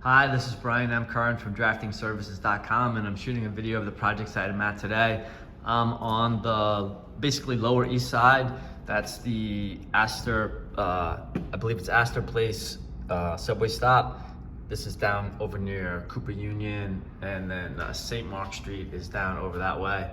Hi, this is Brian M. Curran from draftingservices.com, and I'm shooting a video of the project site I'm at today. I'm on the basically Lower East Side. That's the Astor, I believe it's Astor Place subway stop. This is down over near Cooper Union, and then St. Mark Street is down over that way.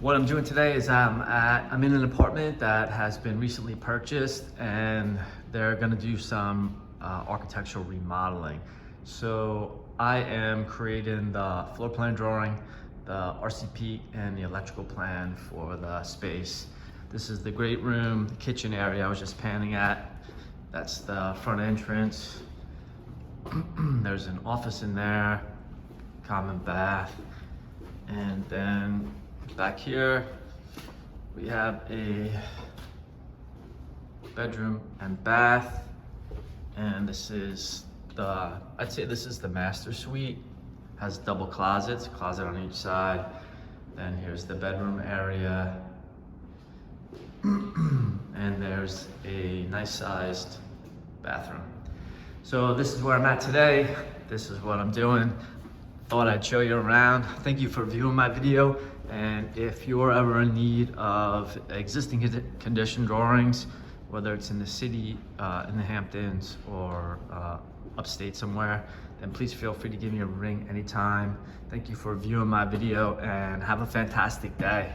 What I'm doing today is I'm in an apartment that has been recently purchased, and they're gonna do some architectural remodeling. So I am creating the floor plan drawing, the RCP, and the electrical plan for the space. This is the great room, the kitchen area I was just panning at. That's the front entrance. There's an office in there, common bath, and then back here we have a bedroom and bath, and this is I'd say this is the master suite. Has double closets, closet on each side. Then here's the bedroom area, and there's a nice sized bathroom. So this is where I'm at today. This is what I'm doing. Thought I'd show you around. Thank you for viewing my video. And if you're ever in need of existing condition drawings, whether it's in the city, in the Hamptons, or upstate somewhere, then please feel free to give me a ring anytime. Thank you for viewing my video, and have a fantastic day.